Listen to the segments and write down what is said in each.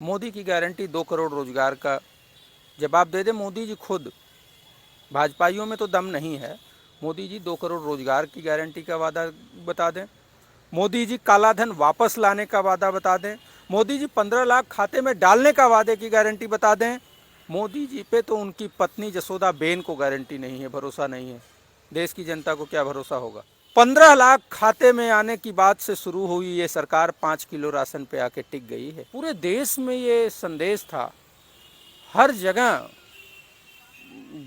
मोदी की गारंटी 2 करोड़ रोजगार का जवाब दे दे मोदी जी खुद। भाजपाइयों में तो दम नहीं है। मोदी जी 2 करोड़ रोजगार की गारंटी का वादा बता दें। मोदी जी काला धन वापस लाने का वादा बता दें। मोदी जी 15 लाख खाते में डालने का वादे की गारंटी बता दें। मोदी जी पे तो उनकी पत्नी जसोदा बेन को गारंटी नहीं है, भरोसा नहीं है। देश की जनता को क्या भरोसा होगा। 15 लाख खाते में आने की बात से शुरू हुई ये सरकार 5 किलो राशन पे आके टिक गई है। पूरे देश में ये संदेश था, हर जगह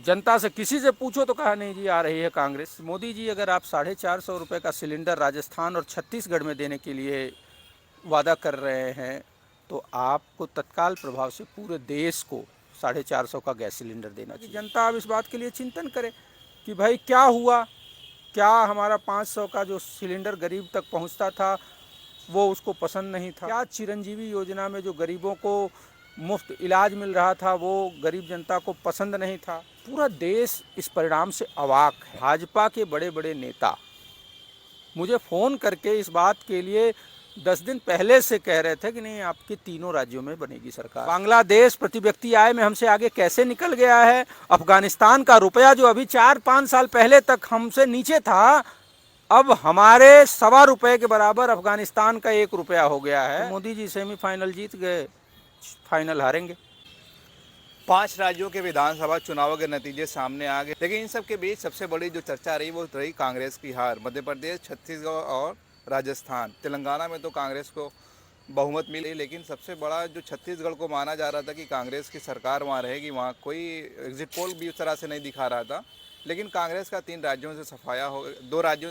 जनता से किसी से पूछो तो कहा नहीं जी आ रही है कांग्रेस। मोदी जी अगर आप 450 रुपये का सिलेंडर राजस्थान और छत्तीसगढ़ में देने के लिए वादा कर रहे हैं तो आपको तत्काल प्रभाव से पूरे देश को 450 का गैस सिलेंडर देना चाहिए। जनता अब इस बात के लिए चिंतन करे कि भाई क्या हुआ, क्या हमारा 500 का जो सिलेंडर गरीब तक पहुंचता था वो उसको पसंद नहीं था। क्या चिरंजीवी योजना में जो गरीबों को मुफ्त इलाज मिल रहा था वो गरीब जनता को पसंद नहीं था। पूरा देश इस परिणाम से अवाक है। भाजपा के बड़े बड़े नेता मुझे फ़ोन करके इस बात के लिए 10 दिन पहले से कह रहे थे कि नहीं आपके तीनों राज्यों में बनेगी सरकार। बांग्लादेश प्रति व्यक्ति आय में हमसे आगे कैसे निकल गया है। अफगानिस्तान का रुपया जो अभी 4-5 साल पहले तक हमसे नीचे था अब हमारे ₹1.25 के बराबर अफगानिस्तान का 1 रुपया हो गया है। तो मोदी जी सेमीफाइनल जीत गए, फाइनल हारेंगे। 5 राज्यों के विधानसभा चुनावों के नतीजे सामने आ गए, लेकिन इन सब के बीच सबसे बड़ी जो चर्चा रही वो रही कांग्रेस की हार। मध्य प्रदेश, छत्तीसगढ़ और राजस्थान, तेलंगाना में तो कांग्रेस को बहुमत मिली, लेकिन सबसे बड़ा जो छत्तीसगढ़ को माना जा रहा था कि कांग्रेस की सरकार वहाँ रहेगी, वहाँ कोई एग्जिट पोल भी उस तरह से नहीं दिखा रहा था। लेकिन कांग्रेस का 2 राज्यों से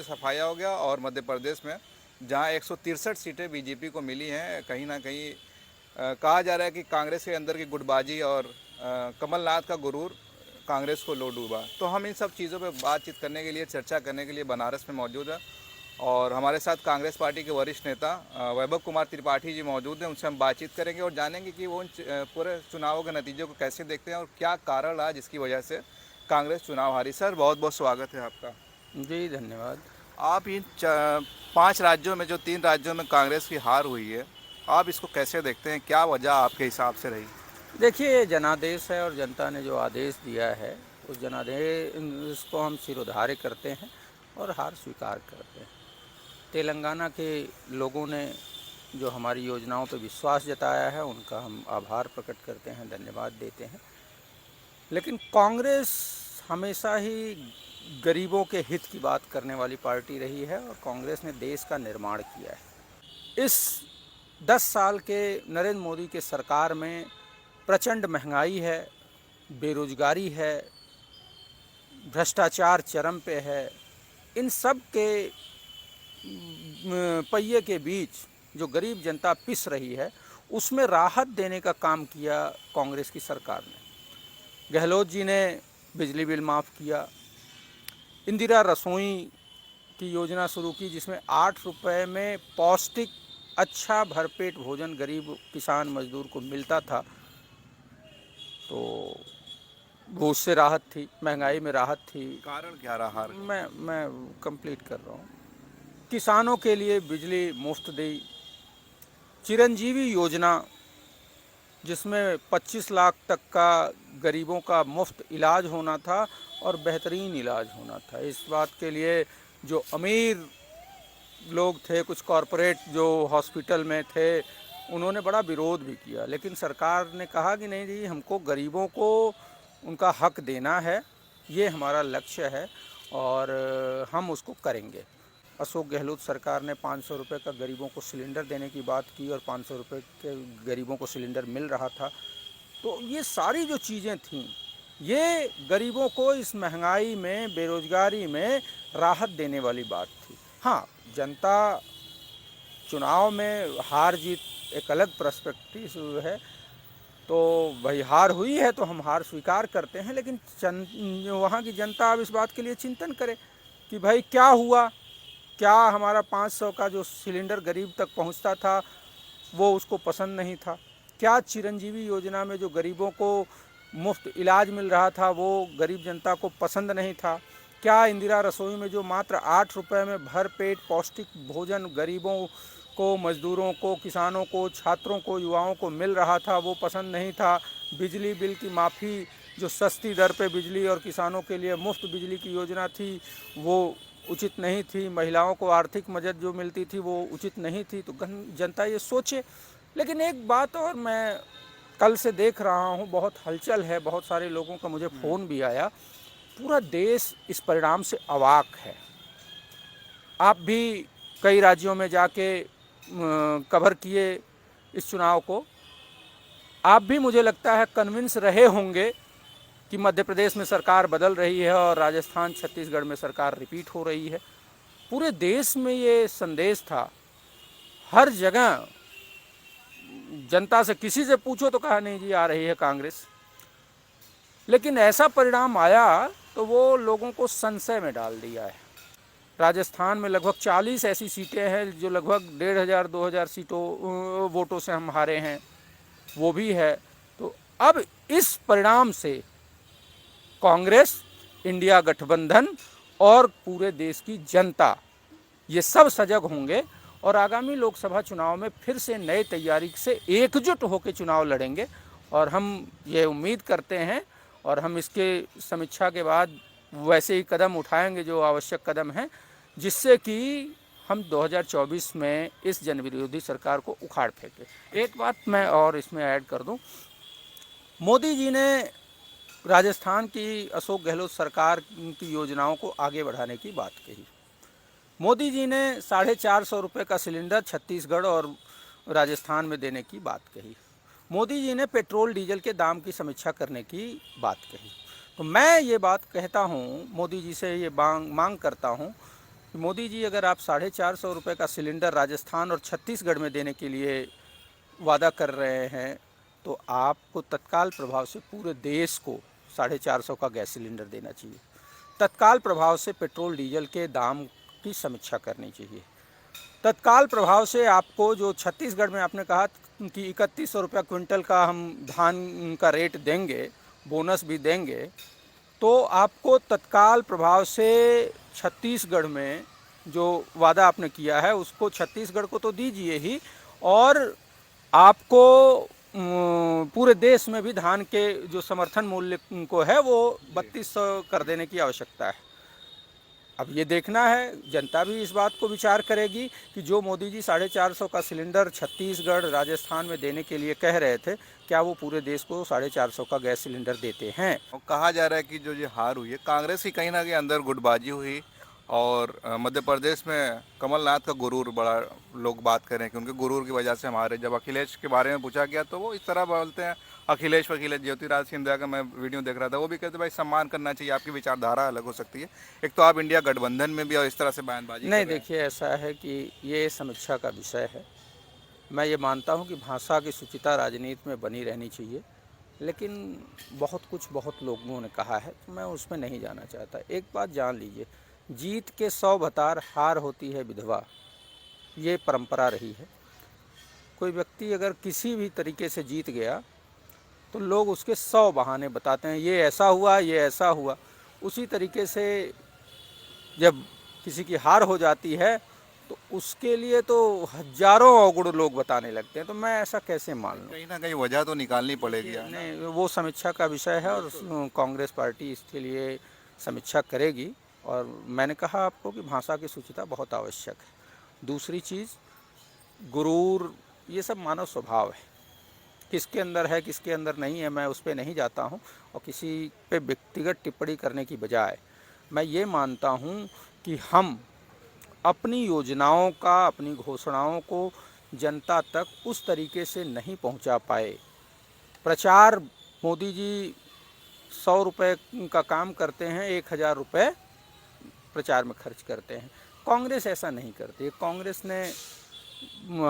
सफाया हो गया और मध्य प्रदेश में जहाँ 163 सीटें बीजेपी को मिली हैं, कहीं ना कहीं कहा जा रहा है कि कांग्रेस के अंदर की गुटबाजी और कमलनाथ का गुरूर कांग्रेस को लो डूबा। तो हम इन सब चीज़ों पे बातचीत करने के लिए, चर्चा करने के लिए बनारस में मौजूद है और हमारे साथ कांग्रेस पार्टी के वरिष्ठ नेता वैभव कुमार त्रिपाठी जी मौजूद हैं। उनसे हम बातचीत करेंगे और जानेंगे कि वो पूरे चुनावों के नतीजों को कैसे देखते हैं और क्या कारण रहा जिसकी वजह से कांग्रेस चुनाव हारी। सर बहुत बहुत स्वागत है आपका। जी धन्यवाद। आप इन 5 राज्यों में जो 3 राज्यों में कांग्रेस की हार हुई है, आप इसको कैसे देखते हैं, क्या वजह आपके हिसाब से रही? देखिए जनादेश है और जनता ने जो आदेश दिया है उस जनादेश को हम सिरोधार्य करते हैं और हार स्वीकार करते हैं। तेलंगाना के लोगों ने जो हमारी योजनाओं पर विश्वास जताया है उनका हम आभार प्रकट करते हैं, धन्यवाद देते हैं। लेकिन कांग्रेस हमेशा ही गरीबों के हित की बात करने वाली पार्टी रही है और कांग्रेस ने देश का निर्माण किया है। इस 10 साल के नरेंद्र मोदी के सरकार में प्रचंड महंगाई है, बेरोजगारी है, भ्रष्टाचार चरम पे है। इन सब के पहिए के बीच जो गरीब जनता पिस रही है उसमें राहत देने का काम किया कांग्रेस की सरकार ने। गहलोत जी ने बिजली बिल माफ़ किया, इंदिरा रसोई की योजना शुरू की जिसमें 8 रुपये में पौष्टिक अच्छा भरपेट भोजन गरीब किसान मजदूर को मिलता था, तो वो उससे राहत थी, महंगाई में राहत थी। कारण क्या रहा? मैं कंप्लीट कर रहा हूँ। किसानों के लिए बिजली मुफ्त दी, चिरंजीवी योजना जिसमें 25 लाख तक का गरीबों का मुफ्त इलाज होना था और बेहतरीन इलाज होना था। इस बात के लिए जो अमीर लोग थे, कुछ कॉरपोरेट जो हॉस्पिटल में थे, उन्होंने बड़ा विरोध भी किया, लेकिन सरकार ने कहा कि नहीं जी हमको गरीबों को उनका हक देना है, ये हमारा लक्ष्य है और हम उसको करेंगे। अशोक गहलोत सरकार ने 500 रुपये का गरीबों को सिलेंडर देने की बात की और 500 रुपये के गरीबों को सिलेंडर मिल रहा था। तो ये सारी जो चीज़ें थीं ये गरीबों को इस महंगाई में, बेरोजगारी में राहत देने वाली बात थी। हाँ, जनता चुनाव में हार जीत एक अलग पर्सपेक्टिव है, तो भाई हार हुई है तो हम हार स्वीकार करते हैं, लेकिन वहाँ की जनता अब इस बात के लिए चिंतन करे कि भाई क्या हुआ, क्या हमारा 500 का जो सिलेंडर गरीब तक पहुँचता था वो उसको पसंद नहीं था। क्या चिरंजीवी योजना में जो गरीबों को मुफ्त इलाज मिल रहा था वो गरीब जनता को पसंद नहीं था। क्या इंदिरा रसोई में जो मात्र 8 रुपये में भर पेट पौष्टिक भोजन गरीबों को, मजदूरों को, किसानों को, छात्रों को, युवाओं को मिल रहा था वो पसंद नहीं था। बिजली बिल की माफ़ी, जो सस्ती दर पे बिजली और किसानों के लिए मुफ्त बिजली की योजना थी, वो उचित नहीं थी। महिलाओं को आर्थिक मदद जो मिलती थी वो उचित नहीं थी। तो जनता ये सोचे। लेकिन एक बात और मैं कल से देख रहा हूँ, बहुत हलचल है, बहुत सारे लोगों का मुझे फ़ोन भी आया। पूरा देश इस परिणाम से अवाक है। आप भी कई राज्यों में जाके कवर किए इस चुनाव को। आप भी मुझे लगता है कन्विंस रहे होंगे कि मध्य प्रदेश में सरकार बदल रही है और राजस्थान, छत्तीसगढ़ में सरकार रिपीट हो रही है। पूरे देश में ये संदेश था। हर जगह जनता से, किसी से पूछो तो कहा नहीं जी आ रही है कांग्रेस। लेकिन ऐसा परिणाम आया तो वो लोगों को संशय में डाल दिया है। राजस्थान में लगभग 40 ऐसी सीटें हैं जो लगभग 1500-2000 सीटों वोटों से हम हारे हैं, वो भी है। तो अब इस परिणाम से कांग्रेस, इंडिया गठबंधन और पूरे देश की जनता ये सब सजग होंगे और आगामी लोकसभा चुनाव में फिर से नए तैयारी से एकजुट होकर चुनाव लड़ेंगे। और हम ये उम्मीद करते हैं और हम इसके समीक्षा के बाद वैसे ही कदम उठाएंगे जो आवश्यक कदम हैं, जिससे कि हम 2024 में इस जनविरोधी सरकार को उखाड़ फेंके। एक बात मैं और इसमें ऐड कर दूं, मोदी जी ने राजस्थान की अशोक गहलोत सरकार की योजनाओं को आगे बढ़ाने की बात कही। मोदी जी ने 450 रुपये का सिलेंडर छत्तीसगढ़ और राजस्थान में देने की बात कही। मोदी जी ने पेट्रोल डीजल के दाम की समीक्षा करने की बात कही। तो मैं ये बात कहता हूँ, मोदी जी से ये मांग करता हूँ कि मोदी जी, अगर आप 450 रुपये का सिलेंडर राजस्थान और छत्तीसगढ़ में देने के लिए वादा कर रहे हैं, तो आपको तत्काल प्रभाव से पूरे देश को 450 का गैस सिलेंडर देना चाहिए। तत्काल प्रभाव से पेट्रोल डीजल के दाम की समीक्षा करनी चाहिए। तत्काल प्रभाव से आपको, जो छत्तीसगढ़ में आपने कहा कि 3100 रुपया क्विंटल का हम धान का रेट देंगे, बोनस भी देंगे, तो आपको तत्काल प्रभाव से छत्तीसगढ़ में जो वादा आपने किया है उसको छत्तीसगढ़ को तो दीजिए ही, और आपको पूरे देश में भी धान के जो समर्थन मूल्य को है वो 3200 कर देने की आवश्यकता है। अब ये देखना है, जनता भी इस बात को विचार करेगी कि जो मोदी जी 450 का सिलेंडर छत्तीसगढ़, राजस्थान में देने के लिए कह रहे थे, क्या वो पूरे देश को 450 का गैस सिलेंडर देते हैं। और कहा जा रहा है कि जो ये हार हुई है, कांग्रेस की कहीं ना कहीं अंदर गुटबाजी हुई और मध्य प्रदेश में कमलनाथ का गुरूर बड़ा लोग बात कर रहे हैं कि उनके गुरूर की वजह से हमारे, जब अखिलेश के बारे में पूछा गया तो वो इस तरह बोलते हैं, अखिलेश ज्योतिराज सिंधिया का मैं वीडियो देख रहा था, वो भी कहते भाई सम्मान करना चाहिए, आपकी विचारधारा अलग हो सकती है। एक तो आप इंडिया गठबंधन में भी और इस तरह से बयानबाजी नहीं, देखिए ऐसा है कि ये समीक्षा का विषय है। मैं ये मानता हूँ कि भाषा की शुचिता राजनीति में बनी रहनी चाहिए, लेकिन बहुत लोगों ने कहा है तो मैं उसमें नहीं जाना चाहता। एक बात जान लीजिए, जीत के 100 भतार, हार होती है विधवा, ये परंपरा रही है। कोई व्यक्ति अगर किसी भी तरीके से जीत गया तो लोग उसके 100 बहाने बताते हैं, ये ऐसा हुआ, ये ऐसा हुआ। उसी तरीके से जब किसी की हार हो जाती है तो उसके लिए तो हजारों अवगुण लोग बताने लगते हैं। तो मैं ऐसा कैसे मान लूँ? कहीं ना कहीं वजह तो निकालनी पड़ेगी। नहीं, वो समीक्षा का विषय है और कांग्रेस पार्टी इसके लिए समीक्षा करेगी। और मैंने कहा आपको कि भाषा की शुचिता बहुत आवश्यक है। दूसरी चीज़, गुरूर, ये सब मानव स्वभाव है, किसके अंदर है किसके अंदर नहीं है, मैं उस पर नहीं जाता हूँ। और किसी पे व्यक्तिगत टिप्पणी करने की बजाय मैं ये मानता हूँ कि हम अपनी योजनाओं का, अपनी घोषणाओं को जनता तक उस तरीके से नहीं पहुँचा पाए। प्रचार, मोदी जी 100 रुपये का काम करते हैं, 1000 रुपये प्रचार में खर्च करते हैं। कांग्रेस ऐसा नहीं करती। कांग्रेस ने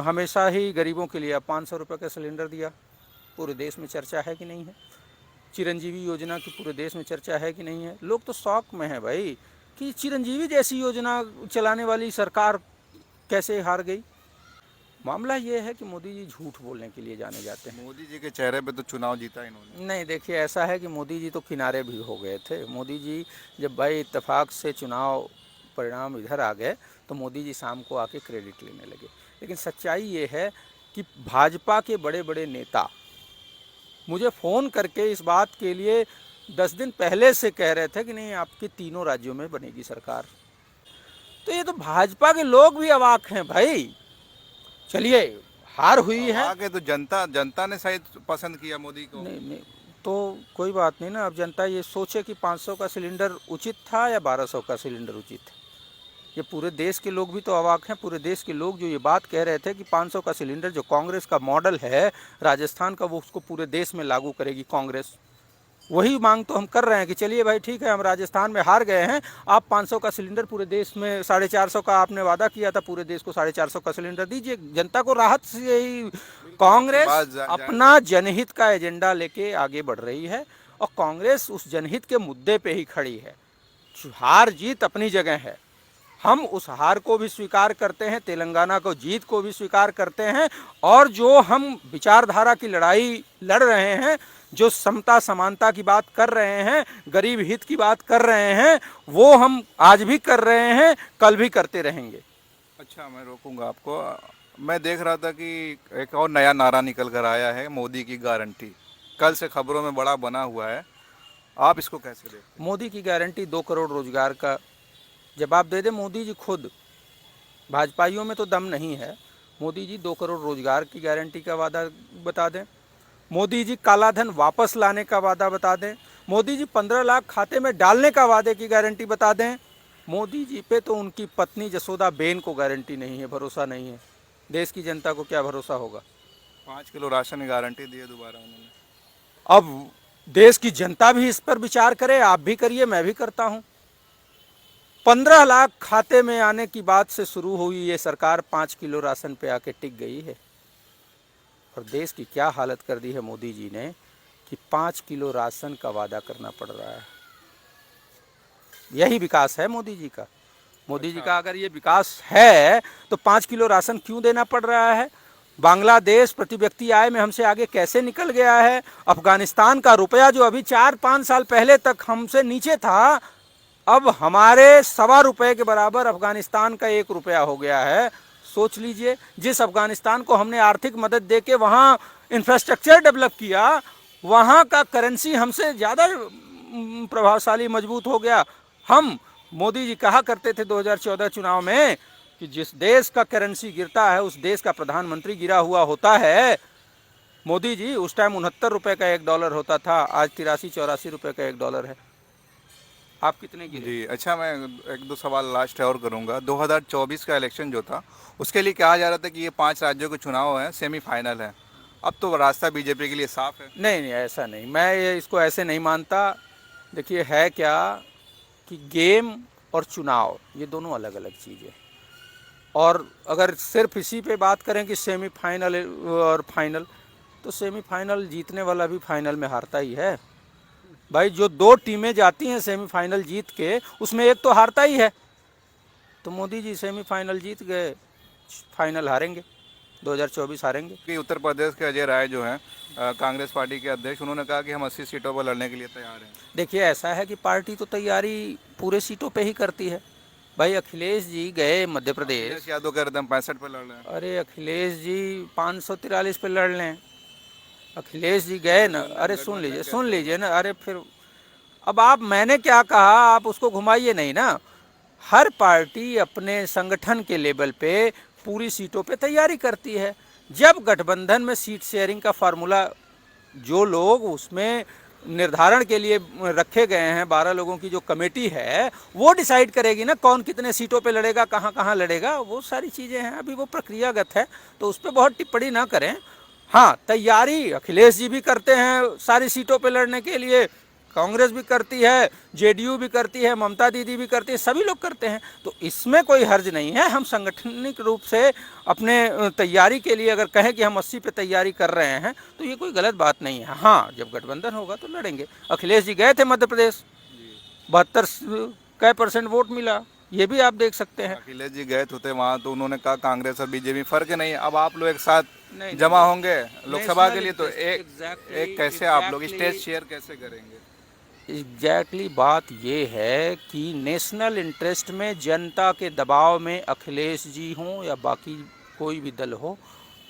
हमेशा ही गरीबों के लिए 500 रुपये का सिलेंडर दिया, पूरे देश में चर्चा है कि नहीं है। चिरंजीवी योजना की पूरे देश में चर्चा है कि नहीं है। लोग तो शौक में हैं भाई कि चिरंजीवी जैसी योजना चलाने वाली सरकार कैसे हार गई। मामला ये है कि मोदी जी झूठ बोलने के लिए जाने जाते हैं। मोदी जी के चेहरे पे तो चुनाव जीता इन्होंने। नहीं, देखिए ऐसा है कि मोदी जी तो किनारे भी हो गए थे। मोदी जी जब भाई इत्तेफाक से चुनाव परिणाम इधर आ गए तो मोदी जी शाम को आके क्रेडिट लेने लगे। लेकिन सच्चाई ये है कि भाजपा के बड़े बड़े नेता मुझे फ़ोन करके इस बात के लिए 10 दिन पहले से कह रहे थे कि नहीं आपके तीनों राज्यों में बनेगी सरकार। तो ये तो भाजपा के लोग भी अवाक हैं भाई। चलिए हार हुई है, आगे तो जनता ने शायद पसंद किया मोदी को। नहीं नहीं तो कोई बात नहीं ना। अब जनता ये सोचे कि 500 का सिलेंडर उचित था या 1200 का सिलेंडर उचित है। ये पूरे देश के लोग भी तो अवाक हैं। पूरे देश के लोग जो ये बात कह रहे थे कि 500 का सिलेंडर जो कांग्रेस का मॉडल है राजस्थान का, वो उसको पूरे देश में लागू करेगी कांग्रेस, वही मांग तो हम कर रहे हैं कि चलिए भाई ठीक है, हम राजस्थान में हार गए हैं, आप 500 का सिलेंडर पूरे देश में, 450 का आपने वादा किया था, पूरे देश को 450 का सिलेंडर दीजिए। जनता को राहत से यही कांग्रेस अपना जनहित का एजेंडा लेके आगे बढ़ रही है और कांग्रेस उस जनहित के मुद्दे पे ही खड़ी है। हार जीत अपनी जगह है, हम उस हार को भी स्वीकार करते हैं, तेलंगाना को जीत को भी स्वीकार करते हैं, और जो हम विचारधारा की लड़ाई लड़ रहे हैं, जो समता समानता की बात कर रहे हैं, गरीब हित की बात कर रहे हैं, वो हम आज भी कर रहे हैं, कल भी करते रहेंगे। अच्छा, मैं रोकूंगा आपको। मैं देख रहा था कि एक और नया नारा निकल कर आया है, मोदी की गारंटी। कल से खबरों में बड़ा बना हुआ है, आप इसको कैसे देखते हैं? मोदी की गारंटी 2 करोड़ रोजगार का जवाब दे दे मोदी जी खुद। भाजपाइयों में तो दम नहीं है। मोदी जी 2 करोड़ रोजगार की गारंटी का वादा बता दें, मोदी जी काला धन वापस लाने का वादा बता दें, मोदी जी 15 लाख खाते में डालने का वादे की गारंटी बता दें। मोदी जी पे तो उनकी पत्नी जसोदा बेन को गारंटी नहीं है, भरोसा नहीं है। देश की जनता को क्या भरोसा होगा? 5 किलो राशन की गारंटी दी है दोबारा उन्होंने। अब देश की जनता भी इस पर विचार करे, आप भी करिए, मैं भी करता हूं। 15 लाख खाते में आने की बात से शुरू हुई ये सरकार 5 किलो राशन पे आके टिक गई है। और देश की क्या हालत कर दी है मोदी जी ने कि 5 किलो राशन का वादा करना पड़ रहा है। यही विकास है मोदी जी का। मोदी जी का अगर ये विकास है तो 5 किलो राशन क्यों देना पड़ रहा है? बांग्लादेश प्रति व्यक्ति आय में हमसे आगे कैसे निकल गया है? अफगानिस्तान का रुपया जो अभी 4-5 साल पहले तक हमसे नीचे था, अब हमारे ₹1.25 के बराबर अफगानिस्तान का 1 रुपया हो गया है। सोच लीजिए, जिस अफगानिस्तान को हमने आर्थिक मदद देके वहाँ इंफ्रास्ट्रक्चर डेवलप किया, वहाँ का करेंसी हमसे ज़्यादा प्रभावशाली मजबूत हो गया। हम मोदी जी कहा करते थे 2014 चुनाव में कि जिस देश का करेंसी गिरता है उस देश का प्रधानमंत्री गिरा हुआ होता है। मोदी जी उस टाइम 69 रुपये का $1 होता था, आज 83-84 रुपये का $1 है। आप कितने गिरे? जी अच्छा, मैं 1-2 सवाल लास्ट और करूंगा। 2024 का इलेक्शन जो था उसके लिए कहा जा रहा था कि ये 5 राज्यों के चुनाव हैं, सेमीफाइनल है। अब तो रास्ता बीजेपी के लिए साफ है। नहीं नहीं, ऐसा नहीं, मैं ये इसको ऐसे नहीं मानता। देखिए है क्या कि गेम और चुनाव ये दोनों अलग अलग चीज़ें। और अगर सिर्फ इसी पे बात करें कि सेमीफाइनल और फाइनल, तो सेमीफाइनल जीतने वाला भी फाइनल में हारता ही है भाई। जो 2 टीमें जाती हैं सेमीफाइनल जीत के, उसमें एक तो हारता ही है। तो मोदी जी सेमीफाइनल जीत गए, फाइनल हारेंगे, 2024 हारेंगे। कि उत्तर प्रदेश के अजय राय जो हैं कांग्रेस पार्टी के अध्यक्ष, उन्होंने कहा कि हम 80 सीटों पर लड़ने के लिए तैयार हैं। देखिए ऐसा है कि पार्टी तो तैयारी पूरे सीटों पे ही करती है भाई। अखिलेश जी गए मध्य प्रदेश, अखिलेश यादव कह रहे थे हम 65 पर लड़ रहे हैं। अरे अखिलेश जी 543 पे लड़ लें। अखिलेश जी गए ना, अरे सुन लीजिए ना, अरे फिर अब आप, मैंने क्या कहा, आप उसको घुमाइए नहीं ना। हर पार्टी अपने संगठन के लेवल पे पूरी सीटों पे तैयारी करती है। जब गठबंधन में सीट शेयरिंग का फार्मूला जो लोग उसमें निर्धारण के लिए रखे गए हैं, 12 लोगों की जो कमेटी है, वो डिसाइड करेगी ना कौन कितने सीटों पे लड़ेगा, कहाँ कहाँ लड़ेगा। वो सारी चीज़ें हैं, अभी वो प्रक्रियागत है, तो उस पर बहुत टिप्पणी ना करें। हाँ, तैयारी अखिलेश जी भी करते हैं सारी सीटों पे लड़ने के लिए, कांग्रेस भी करती है, जेडीयू भी करती है, ममता दीदी भी करती है, सभी लोग करते हैं। तो इसमें कोई हर्ज नहीं है। हम संगठनिक रूप से अपने तैयारी के लिए अगर कहें कि हम 80 पे तैयारी कर रहे हैं तो ये कोई गलत बात नहीं है। हाँ, जब गठबंधन होगा तो लड़ेंगे। अखिलेश जी गए थे मध्य प्रदेश, 72% वोट मिला, ये भी आप देख सकते हैं। अखिलेश जी गए थे वहाँ, तो उन्होंने कहा कांग्रेस और बीजेपी फर्क नहीं। अब आप लोग एक साथ जमा होंगे लोकसभा के लिए, तो एक कैसे आप लोग स्टेज शेयर कैसे करेंगे? एग्जैक्टली बात ये है कि नेशनल इंटरेस्ट में, जनता के दबाव में अखिलेश जी हों या बाकी कोई भी दल हो,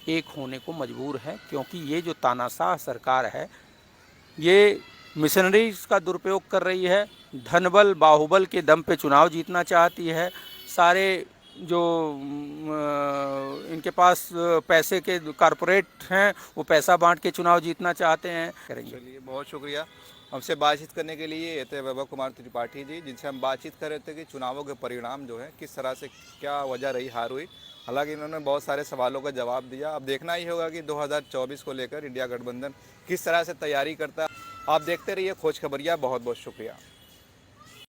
एक होने को मजबूर है, क्योंकि ये जो तानाशाह सरकार है ये मिशनरीज का दुरुपयोग कर रही है, धनबल बाहुबल के दम पे चुनाव जीतना चाहती है, सारे जो इनके पास पैसे के कारपोरेट हैं वो पैसा बांट के चुनाव जीतना चाहते हैं। करेंगे। चलिए, बहुत शुक्रिया हमसे बातचीत करने के लिए। ये थे वैभव कुमार त्रिपाठी जी, जिनसे हम बातचीत कर रहे थे कि चुनावों के परिणाम जो है किस तरह से, क्या वजह रही हार हुई। हालांकि इन्होंने बहुत सारे सवालों का जवाब दिया। अब देखना ही होगा कि 2024 को लेकर इंडिया गठबंधन किस तरह से तैयारी करता है। आप देखते रहिए खोज खबरिया। बहुत बहुत शुक्रिया।